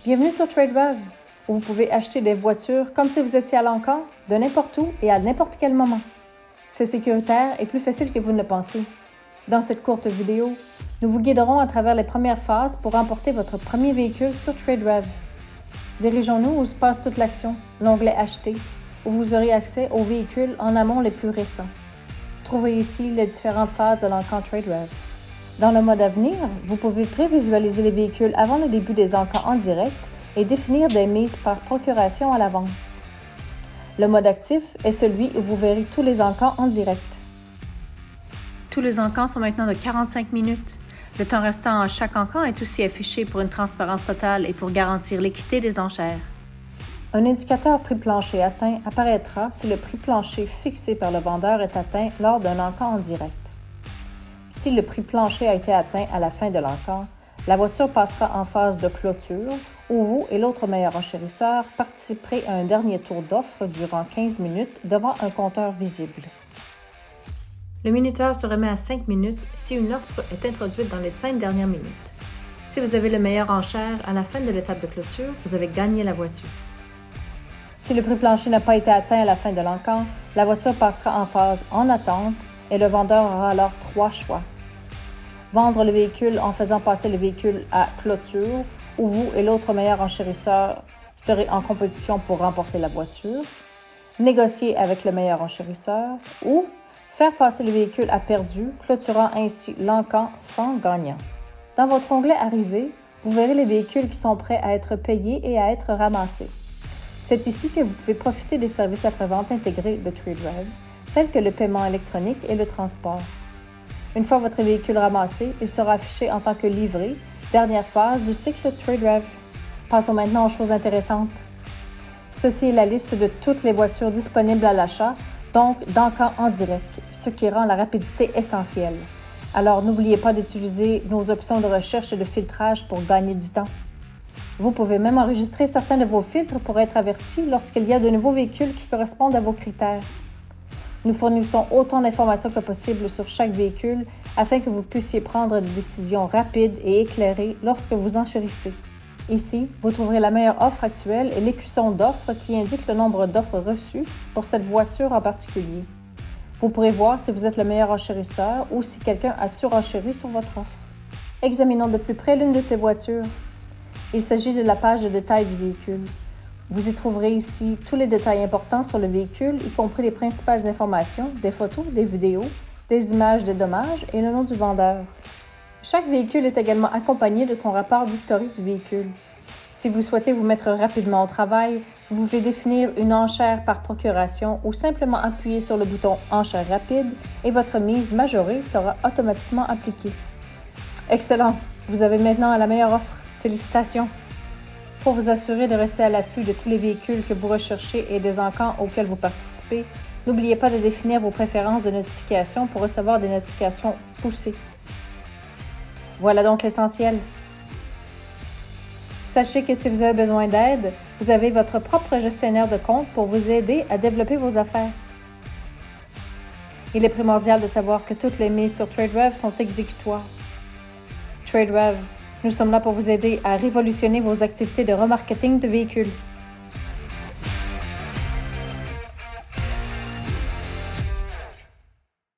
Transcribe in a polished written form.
Bienvenue sur TradeRev, où vous pouvez acheter des voitures comme si vous étiez à l'encan, de n'importe où et à n'importe quel moment. C'est sécuritaire et plus facile que vous ne le pensez. Dans cette courte vidéo, nous vous guiderons à travers les premières phases pour remporter votre premier véhicule sur TradeRev. Dirigeons-nous où se passe toute l'action, l'onglet Acheter, où vous aurez accès aux véhicules en amont les plus récents. Trouvez ici les différentes phases de l'encan TradeRev. Dans le mode à venir, vous pouvez prévisualiser les véhicules avant le début des encans en direct et définir des mises par procuration à l'avance. Le mode actif est celui où vous verrez tous les encans en direct. Tous les encans sont maintenant de 45 minutes. Le temps restant à chaque encan est aussi affiché pour une transparence totale et pour garantir l'équité des enchères. Un indicateur prix plancher atteint apparaîtra si le prix plancher fixé par le vendeur est atteint lors d'un encan en direct. Si le prix plancher a été atteint à la fin de l'encan, la voiture passera en phase de clôture où vous et l'autre meilleur enchérisseur participerez à un dernier tour d'offre durant 15 minutes devant un compteur visible. Le minuteur se remet à 5 minutes si une offre est introduite dans les 5 dernières minutes. Si vous avez le meilleur enchère à la fin de l'étape de clôture, vous avez gagné la voiture. Si le prix plancher n'a pas été atteint à la fin de l'encan, la voiture passera en phase en attente et le vendeur aura alors 3 choix. Vendre le véhicule en faisant passer le véhicule à clôture, où vous et l'autre meilleur enchérisseur serez en compétition pour remporter la voiture. Négocier avec le meilleur enchérisseur ou faire passer le véhicule à perdu, clôturant ainsi l'encan sans gagnant. Dans votre onglet Arrivée, vous verrez les véhicules qui sont prêts à être payés et à être ramassés. C'est ici que vous pouvez profiter des services après-vente intégrés de TradeRev, tels que le paiement électronique et le transport. Une fois votre véhicule ramassé, il sera affiché en tant que livré, dernière phase du cycle TradeRev. Passons maintenant aux choses intéressantes. Ceci est la liste de toutes les voitures disponibles à l'achat, donc d'encans en direct, ce qui rend la rapidité essentielle. Alors n'oubliez pas d'utiliser nos options de recherche et de filtrage pour gagner du temps. Vous pouvez même enregistrer certains de vos filtres pour être avertis lorsqu'il y a de nouveaux véhicules qui correspondent à vos critères. Nous fournissons autant d'informations que possible sur chaque véhicule afin que vous puissiez prendre des décisions rapides et éclairées lorsque vous enchérissez. Ici, vous trouverez la meilleure offre actuelle et l'écusson d'offres qui indique le nombre d'offres reçues pour cette voiture en particulier. Vous pourrez voir si vous êtes le meilleur enchérisseur ou si quelqu'un a surenchéri sur votre offre. Examinons de plus près l'une de ces voitures. Il s'agit de la page de détail du véhicule. Vous y trouverez ici tous les détails importants sur le véhicule, y compris les principales informations, des photos, des vidéos, des images de dommages et le nom du vendeur. Chaque véhicule est également accompagné de son rapport d'historique du véhicule. Si vous souhaitez vous mettre rapidement au travail, vous pouvez définir une enchère par procuration ou simplement appuyer sur le bouton « Enchère rapide » et votre mise majorée sera automatiquement appliquée. Excellent! Vous avez maintenant la meilleure offre. Félicitations! Pour vous assurer de rester à l'affût de tous les véhicules que vous recherchez et des encans auxquels vous participez, n'oubliez pas de définir vos préférences de notification pour recevoir des notifications poussées. Voilà donc l'essentiel. Sachez que si vous avez besoin d'aide, vous avez votre propre gestionnaire de compte pour vous aider à développer vos affaires. Il est primordial de savoir que toutes les mises sur TradeRev sont exécutoires. TradeRev, nous sommes là pour vous aider à révolutionner vos activités de remarketing de véhicules.